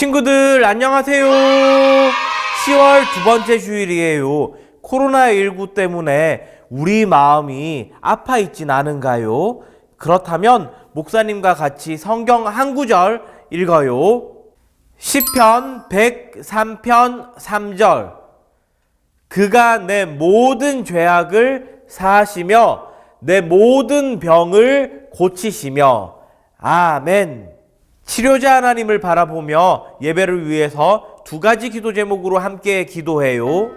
친구들 안녕하세요. 10월 두 번째 주일이에요. 코로나19 때문에 우리 마음이 아파 있진 않은가요? 그렇다면 목사님과 같이 성경 한 구절 읽어요. 시편 103편 3절. 그가 내 모든 죄악을 사하시며 내 모든 병을 고치시며. 아멘. 치료자 하나님을 바라보며 예배를 위해서 두 가지 기도 제목으로 함께 기도해요.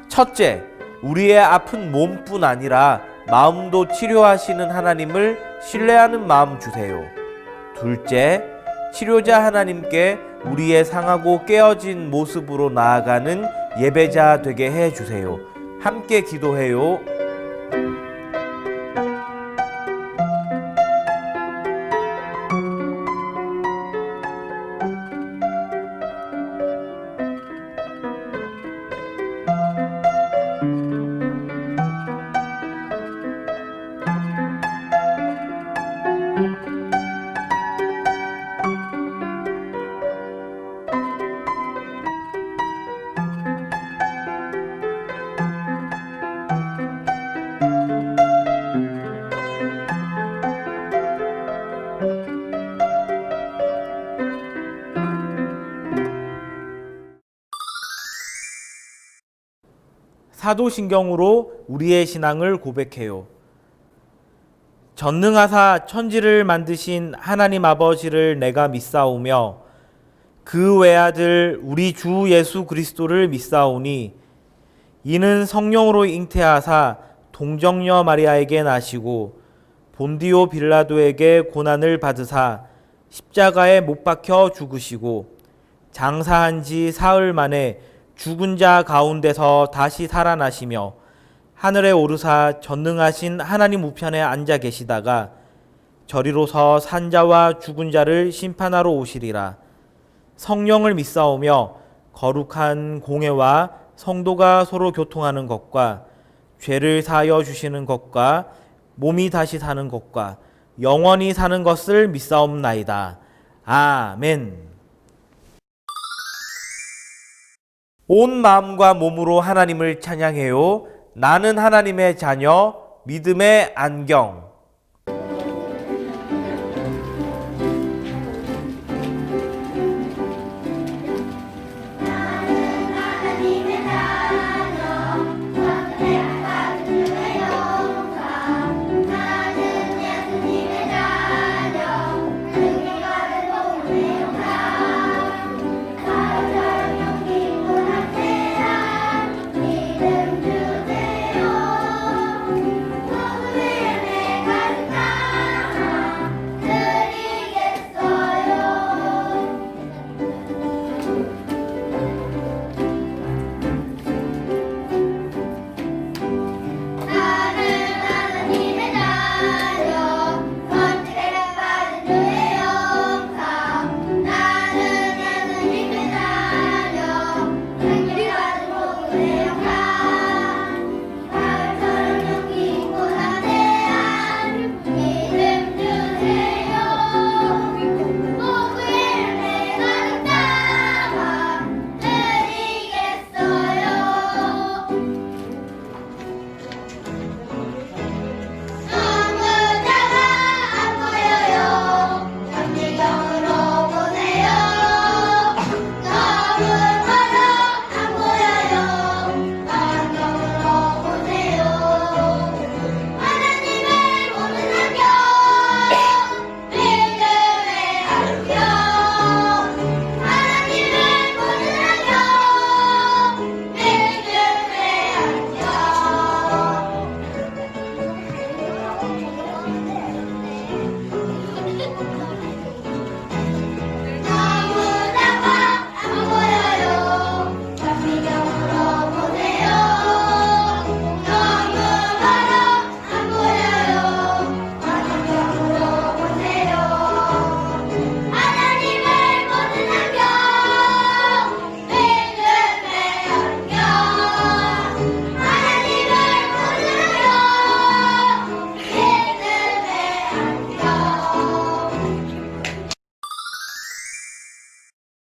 첫째, 우리의 아픈 몸뿐 아니라 마음도 치료하시는 하나님을 신뢰하는 마음 주세요. 둘째, 치료자 하나님께 우리의 상하고 깨어진 모습으로 나아가는 예배자 되게 해주세요. 함께 기도해요. 사도신경으로 우리의 신앙을 고백해요. 전능하사 천지를 만드신 하나님 아버지를 내가 믿사오며 그 외아들 우리 주 예수 그리스도를 믿사오니 이는 성령으로 잉태하사 동정녀 마리아에게 나시고 본디오 빌라도에게 고난을 받으사 십자가에 못 박혀 죽으시고 장사한 지 사흘 만에 죽은 자 가운데서 다시 살아나시며 하늘에 오르사 전능하신 하나님 우편에 앉아 계시다가 저리로서 산자와 죽은 자를 심판하러 오시리라. 성령을 믿사오며 거룩한 공회와 성도가 서로 교통하는 것과 죄를 사하여 주시는 것과 몸이 다시 사는 것과 영원히 사는 것을 믿사옵나이다. 아멘. 온 마음과 몸으로 하나님을 찬양해요. 나는 하나님의 자녀, 믿음의 안경.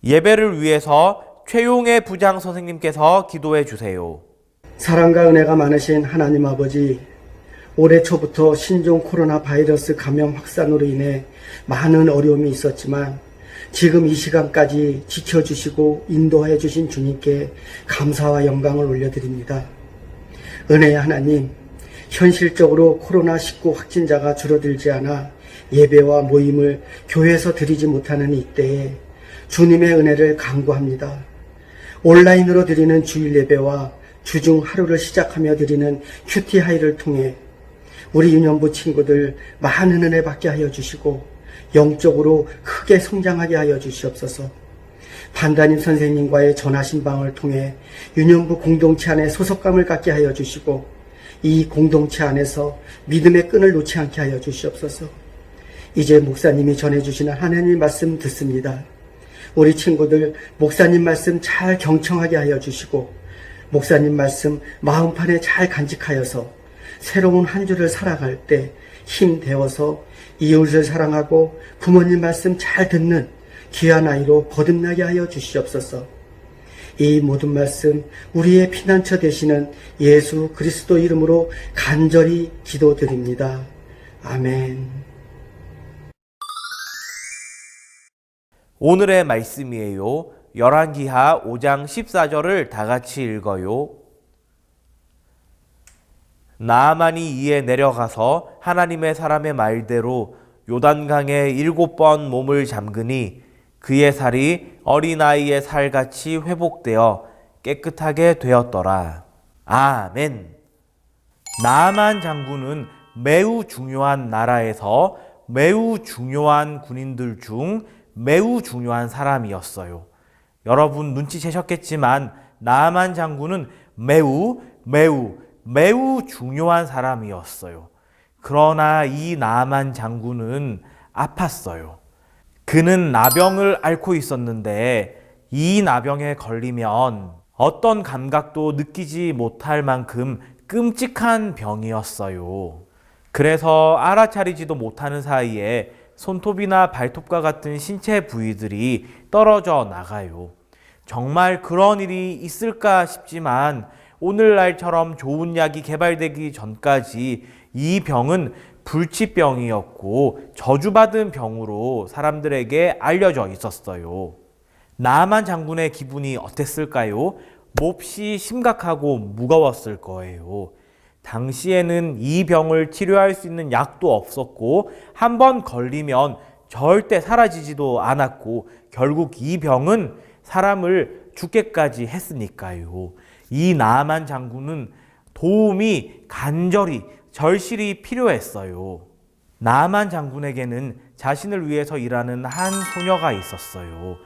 예배를 위해서 최용해 부장 선생님께서 기도해 주세요. 사랑과 은혜가 많으신 하나님 아버지, 올해 초부터 신종 코로나 바이러스 감염 확산으로 인해 많은 어려움이 있었지만 지금 이 시간까지 지켜주시고 인도해 주신 주님께 감사와 영광을 올려드립니다. 은혜의 하나님, 현실적으로 코로나19 확진자가 줄어들지 않아 예배와 모임을 교회에서 드리지 못하는 이때에 주님의 은혜를 간구합니다. 온라인으로 드리는 주일 예배와 주중 하루를 시작하며 드리는 큐티하이를 통해 우리 유년부 친구들 많은 은혜 받게 하여 주시고 영적으로 크게 성장하게 하여 주시옵소서. 반담임 선생님과의 전화신방을 통해 유년부 공동체 안에 소속감을 갖게 하여 주시고 이 공동체 안에서 믿음의 끈을 놓지 않게 하여 주시옵소서. 이제 목사님이 전해주시는 하나님 말씀 듣습니다. 우리 친구들 목사님 말씀 잘 경청하게 하여 주시고 목사님 말씀 마음판에 잘 간직하여서 새로운 한 주를 살아갈 때 힘 되어서 이웃을 사랑하고 부모님 말씀 잘 듣는 귀한 아이로 거듭나게 하여 주시옵소서. 이 모든 말씀 우리의 피난처 되시는 예수 그리스도 이름으로 간절히 기도드립니다. 아멘. 오늘의 말씀이에요. 열왕기하 5장 14절을 다 같이 읽어요. 나아만이 이에 내려가서 하나님의 사람의 말대로 요단강에 7번 몸을 잠그니 그의 살이 어린아이의 살같이 회복되어 깨끗하게 되었더라. 아멘. 나아만 장군은 매우 중요한 나라에서 매우 중요한 군인들 중 매우 중요한 사람이었어요. 여러분 눈치채셨겠지만 나아만 장군은 매우 중요한 사람이었어요. 그러나 이 나아만 장군은 아팠어요. 그는 나병을 앓고 있었는데 이 나병에 걸리면 어떤 감각도 느끼지 못할 만큼 끔찍한 병이었어요. 그래서 알아차리지도 못하는 사이에 손톱이나 발톱과 같은 신체 부위들이 떨어져 나가요. 정말 그런 일이 있을까 싶지만 오늘날처럼 좋은 약이 개발되기 전까지 이 병은 불치병이었고 저주받은 병으로 사람들에게 알려져 있었어요. 나아만 장군의 기분이 어땠을까요? 몹시 심각하고 무거웠을 거예요. 당시에는 이 병을 치료할 수 있는 약도 없었고 한 번 걸리면 절대 사라지지도 않았고 결국 이 병은 사람을 죽게까지 했으니까요. 이 나아만 장군은 도움이 간절히 절실히 필요했어요. 나아만 장군에게는 자신을 위해서 일하는 한 소녀가 있었어요.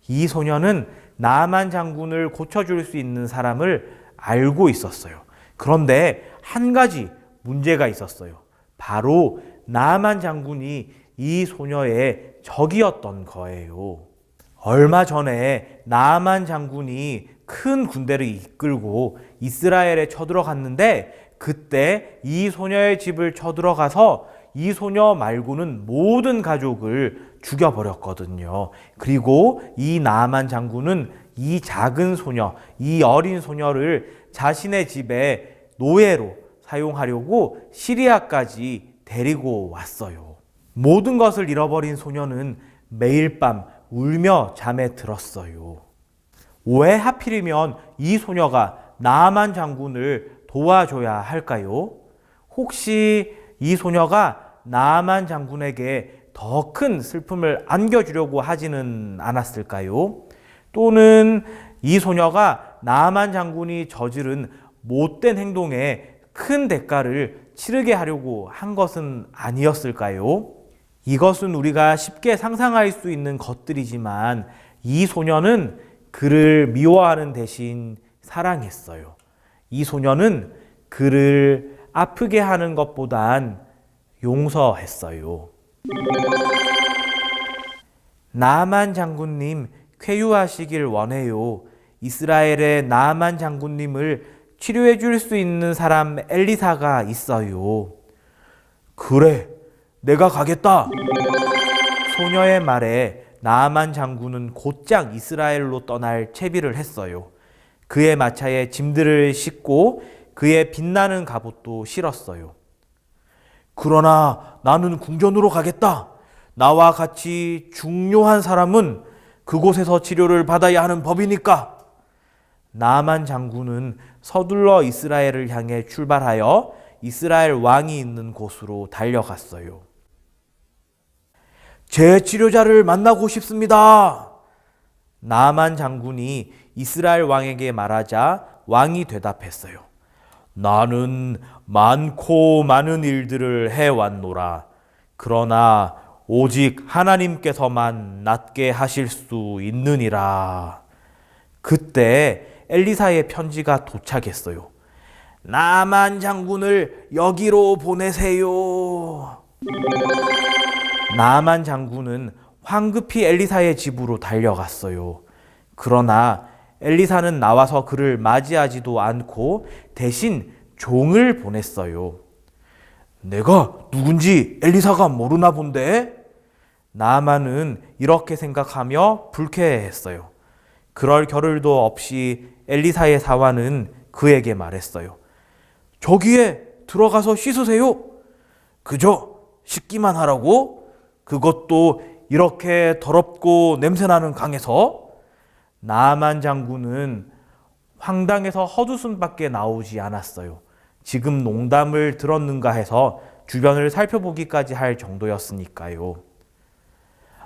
이 소녀는 나아만 장군을 고쳐줄 수 있는 사람을 알고 있었어요. 그런데 한 가지 문제가 있었어요. 바로 나아만 장군이 이 소녀의 적이었던 거예요. 얼마 전에 나아만 장군이 큰 군대를 이끌고 이스라엘에 쳐들어갔는데 그때 이 소녀의 집을 쳐들어가서 이 소녀 말고는 모든 가족을 죽여버렸거든요. 그리고 이 나아만 장군은 이 작은 소녀, 이 어린 소녀를 자신의 집에 노예로 사용하려고 시리아까지 데리고 왔어요. 모든 것을 잃어버린 소녀는 매일 밤 울며 잠에 들었어요. 왜 하필이면 이 소녀가 나아만 장군을 도와줘야 할까요? 혹시 이 소녀가 나아만 장군에게 더 큰 슬픔을 안겨주려고 하지는 않았을까요? 또는 이 소녀가 나아만 장군이 저지른 못된 행동에 큰 대가를 치르게 하려고 한 것은 아니었을까요? 이것은 우리가 쉽게 상상할 수 있는 것들이지만 이 소녀는 그를 미워하는 대신 사랑했어요. 이 소녀는 그를 아프게 하는 것보단 용서했어요. 나아만 장군님 쾌유하시길 원해요. 이스라엘의 나아만 장군님을 치료해 줄 수 있는 사람 엘리사가 있어요. 그래, 내가 가겠다. 소녀의 말에 나아만 장군은 곧장 이스라엘로 떠날 채비를 했어요. 그의 마차에 짐들을 싣고 그의 빛나는 갑옷도 실었어요. 그러나 나는 궁전으로 가겠다. 나와 같이 중요한 사람은 그곳에서 치료를 받아야 하는 법이니까. 나아만 장군은 서둘러 이스라엘을 향해 출발하여 이스라엘 왕이 있는 곳으로 달려갔어요. 제 치료자를 만나고 싶습니다. 나아만 장군이 이스라엘 왕에게 말하자 왕이 대답했어요. 나는 많고 많은 일들을 해왔노라. 그러나 오직 하나님께서만 낫게 하실 수 있느니라. 그때 엘리사의 편지가 도착했어요. 나아만 장군을 여기로 보내세요. 나아만 장군은 황급히 엘리사의 집으로 달려갔어요. 그러나 엘리사는 나와서 그를 맞이하지도 않고 대신 종을 보냈어요. 내가 누군지 엘리사가 모르나 본데? 나아만은 이렇게 생각하며 불쾌해했어요. 그럴 겨를도 없이 엘리사의 사환은 그에게 말했어요. 저기에 들어가서 씻으세요. 그저 씻기만 하라고? 그것도 이렇게 더럽고 냄새나는 강에서? 나아만 장군은 황당해서 헛웃음밖에 나오지 않았어요. 지금 농담을 들었는가 해서 주변을 살펴보기까지 할 정도였으니까요.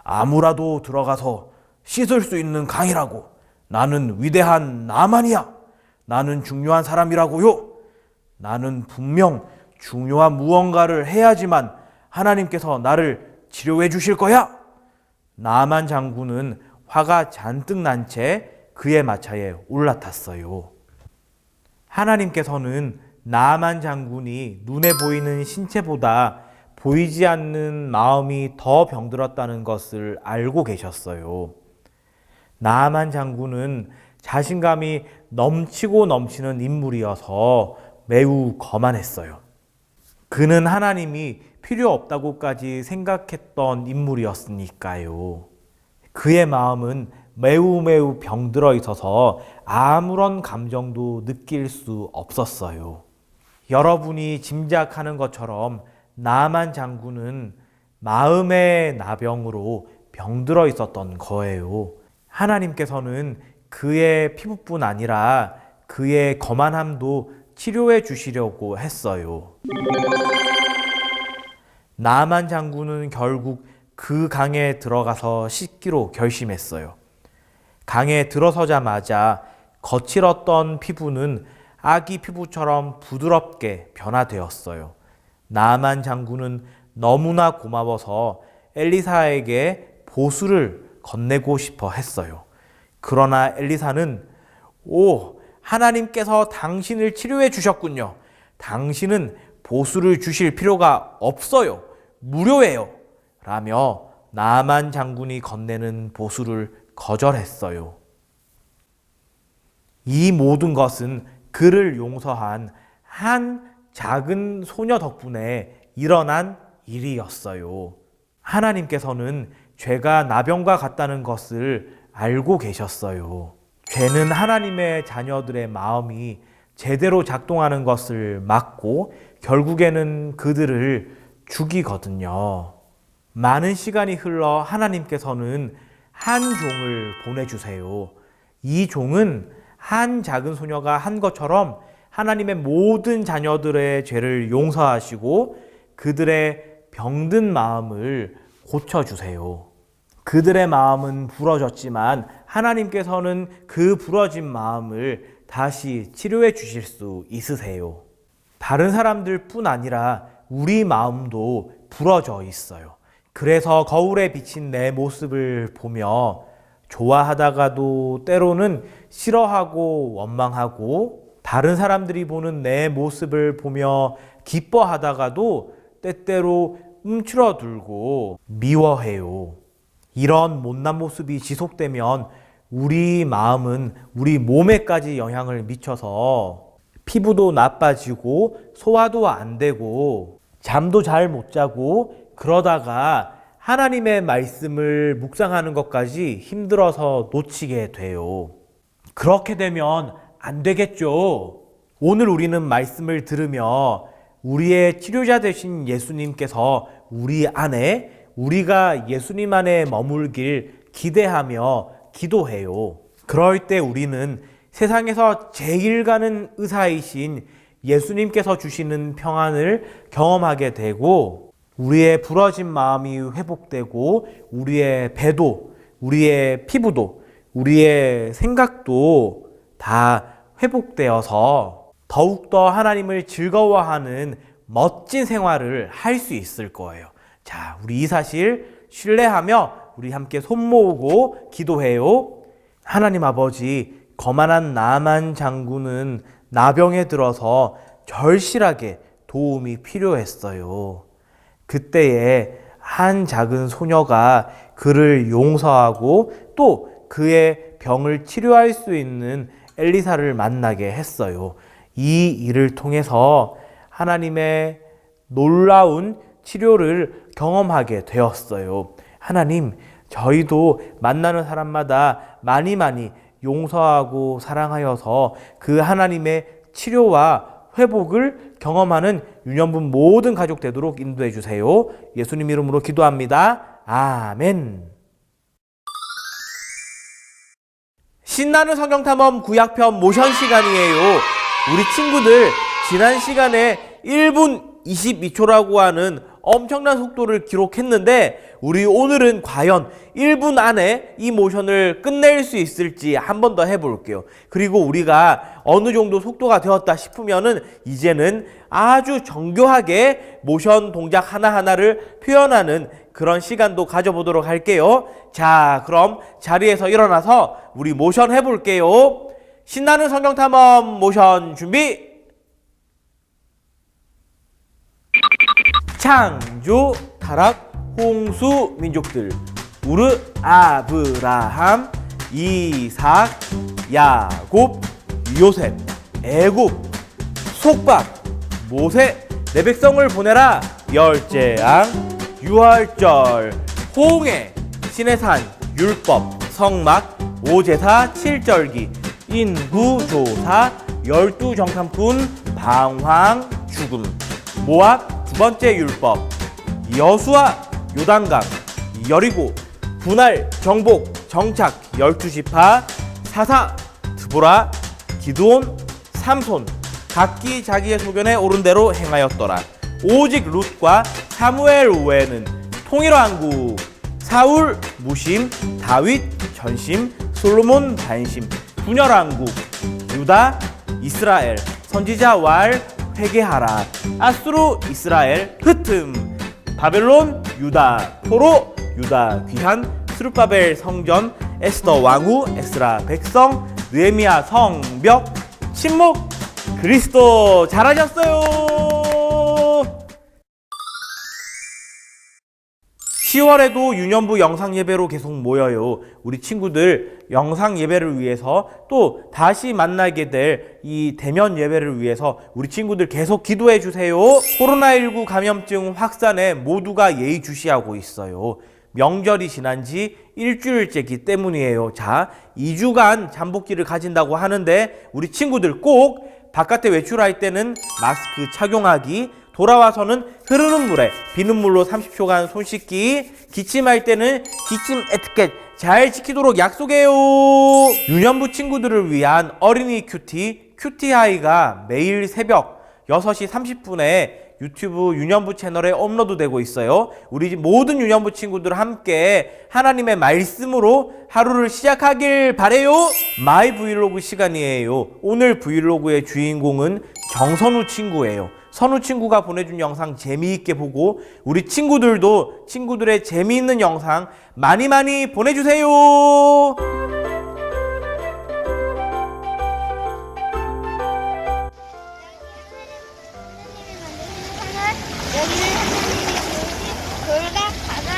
아무라도 들어가서 씻을 수 있는 강이라고. 나는 위대한 나아만이야. 나는 중요한 사람이라고요. 나는 분명 중요한 무언가를 해야지만 하나님께서 나를 치료해 주실 거야. 나아만 장군은 화가 잔뜩 난 채 그의 마차에 올라탔어요. 하나님께서는 나아만 장군이 눈에 보이는 신체보다 보이지 않는 마음이 더 병들었다는 것을 알고 계셨어요. 나아만 장군은 자신감이 넘치고 넘치는 인물이어서 매우 거만했어요. 그는 하나님이 필요 없다고까지 생각했던 인물이었으니까요. 그의 마음은 매우 병들어 있어서 아무런 감정도 느낄 수 없었어요. 여러분이 짐작하는 것처럼 나아만 장군은 마음의 나병으로 병들어 있었던 거예요. 하나님께서는 그의 피부뿐 아니라 그의 거만함도 치료해 주시려고 했어요. 나아만 장군은 결국 그 강에 들어가서 씻기로 결심했어요. 강에 들어서자마자 거칠었던 피부는 아기 피부처럼 부드럽게 변화되었어요. 나아만 장군은 너무나 고마워서 엘리사에게 보수를 건네고 싶어 했어요. 그러나 엘리사는 하나님께서 당신을 치료해 주셨군요. 당신은 보수를 주실 필요가 없어요. 무료예요. 라며 나아만 장군이 건네는 보수를 거절했어요. 이 모든 것은 그를 용서한 한 작은 소녀 덕분에 일어난 일이었어요. 하나님께서는 죄가 나병과 같다는 것을 알고 계셨어요. 죄는 하나님의 자녀들의 마음이 제대로 작동하는 것을 막고 결국에는 그들을 죽이거든요. 많은 시간이 흘러 하나님께서는 한 종을 보내주세요. 이 종은 한 작은 소녀가 한 것처럼 하나님의 모든 자녀들의 죄를 용서하시고 그들의 병든 마음을 고쳐주세요. 그들의 마음은 부러졌지만 하나님께서는 그 부러진 마음을 다시 치료해 주실 수 있으세요. 다른 사람들 뿐 아니라 우리 마음도 부러져 있어요. 그래서 거울에 비친 내 모습을 보며 좋아하다가도 때로는 싫어하고 원망하고 다른 사람들이 보는 내 모습을 보며 기뻐하다가도 때때로 움츠러들고 미워해요. 이런 못난 모습이 지속되면 우리 마음은 우리 몸에까지 영향을 미쳐서 피부도 나빠지고 소화도 안 되고 잠도 잘 못 자고 그러다가 하나님의 말씀을 묵상하는 것까지 힘들어서 놓치게 돼요. 그렇게 되면 안 되겠죠. 오늘 우리는 말씀을 들으며 우리의 치료자 되신 예수님께서 우리 안에, 우리가 예수님 안에 머물길 기대하며 기도해요. 그럴 때 우리는 세상에서 제일 가는 의사이신 예수님께서 주시는 평안을 경험하게 되고, 우리의 부러진 마음이 회복되고, 우리의 배도, 우리의 피부도, 우리의 생각도 다 회복되어서 더욱더 하나님을 즐거워하는 멋진 생활을 할 수 있을 거예요. 자, 우리 이 사실 신뢰하며 우리 함께 손 모으고 기도해요. 하나님 아버지, 거만한 나만 장군은 나병에 들어서 절실하게 도움이 필요했어요. 그때에 한 작은 소녀가 그를 용서하고 또 그의 병을 치료할 수 있는 엘리사를 만나게 했어요. 이 일을 통해서 하나님의 놀라운 치료를 경험하게 되었어요. 하나님, 저희도 만나는 사람마다 많이 용서하고 사랑하여서 그 하나님의 치료와 회복을 경험하는 유년분 모든 가족 되도록 인도해 주세요. 예수님 이름으로 기도합니다. 아멘. 신나는 성경탐험 구약편 모션 시간이에요. 우리 친구들 지난 시간에 1분 22초라고 하는 엄청난 속도를 기록했는데, 우리 오늘은 과연 1분 안에 이 모션을 끝낼 수 있을지 한 번 더 해볼게요. 그리고 우리가 어느 정도 속도가 되었다 싶으면은 이제는 아주 정교하게 모션 동작 하나하나를 표현하는 그런 시간도 가져보도록 할게요. 자, 그럼 자리에서 일어나서 우리 모션 해볼게요. 신나는 성경탐험 모션 준비! 창조, 타락, 홍수 민족들, 우르, 아브라함, 이삭, 야곱, 요셉, 애굽, 속박, 모세, 내 백성을 보내라, 열재앙, 유월절, 홍해, 시내산, 율법, 성막, 오제사, 칠절기, 인구조사, 열두정탐꾼, 방황, 죽음, 모압, 두 번째 율법, 여수와 요단강, 여리고, 분할, 정복, 정착, 12지파, 사사, 드보라, 기드온, 삼손, 각기 자기의 소견에 오른 대로 행하였더라. 오직 룻과 사무엘 외에는 통일왕국, 사울, 무심, 다윗, 전심, 솔로몬, 반심, 분열왕국, 유다, 이스라엘, 선지자 왈, 회개하라, 아수르, 이스라엘, 흩음, 바벨론, 유다, 포로, 유다, 귀한, 스룹바벨 성전, 에스더 왕후, 에스라 백성, 느헤미야 성벽, 침묵, 그리스도. 잘하셨어요. 10월에도 유년부 영상 예배로 계속 모여요. 우리 친구들 영상 예배를 위해서, 또 다시 만나게 될 이 대면 예배를 위해서 우리 친구들 계속 기도해 주세요. 코로나19 감염증 확산에 모두가 예의주시하고 있어요. 명절이 지난 지 일주일째기 때문이에요. 자, 2주간 잠복기를 가진다고 하는데 우리 친구들 꼭 바깥에 외출할 때는 마스크 착용하기, 돌아와서는 흐르는 물에 비눗물로 30초간 손 씻기, 기침할 때는 기침 에티켓 잘 지키도록 약속해요. 유년부 친구들을 위한 어린이 큐티하이가 매일 새벽 6시 30분에 유튜브 유년부 채널에 업로드되고 있어요. 우리 모든 유년부 친구들 함께 하나님의 말씀으로 하루를 시작하길 바래요. 마이 브이로그 시간이에요. 오늘 브이로그의 주인공은 정선우 친구예요. 선우 친구가 보내준 영상 재미있게 보고 우리 친구들도 친구들의 재미있는 영상 많이 보내주세요. 여기는 하나님이 돌가 가자.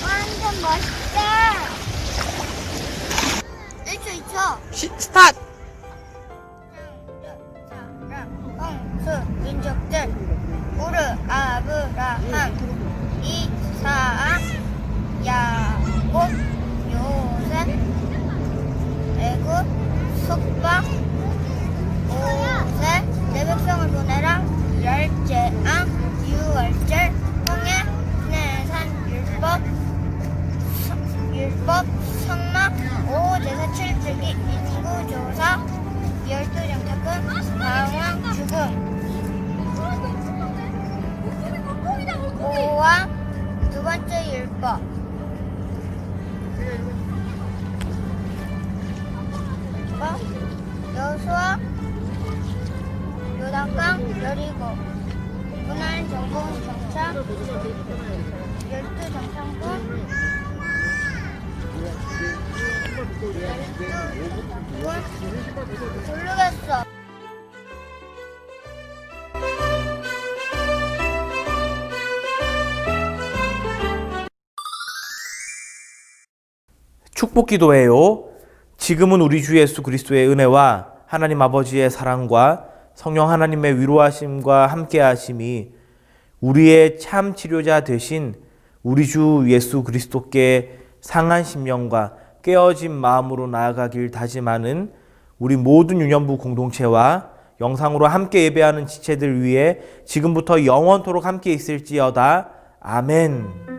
완전 멋있다. 1초 2초. 스타트! 홍수 민족들 우르 아브라함 속박 5세 내 백성을 보내라 열제암 유월절 홍해 내산 율법 성막 5 제사 7주기 인구조사 12정착은 방황 죽음 5왕 두 번째 율법 여수와 요단강 여리고 문할 정봉 정착 12정착군 모르겠어. 축복 기도해요. 지금은 우리 주 예수 그리스도의 은혜와 하나님 아버지의 사랑과 성령 하나님의 위로하심과 함께하심이 우리의 참 치료자 되신 우리 주 예수 그리스도께 상한 심령과 깨어진 마음으로 나아가길 다짐하는 우리 모든 유년부 공동체와 영상으로 함께 예배하는 지체들 위해 지금부터 영원토록 함께 있을지어다. 아멘.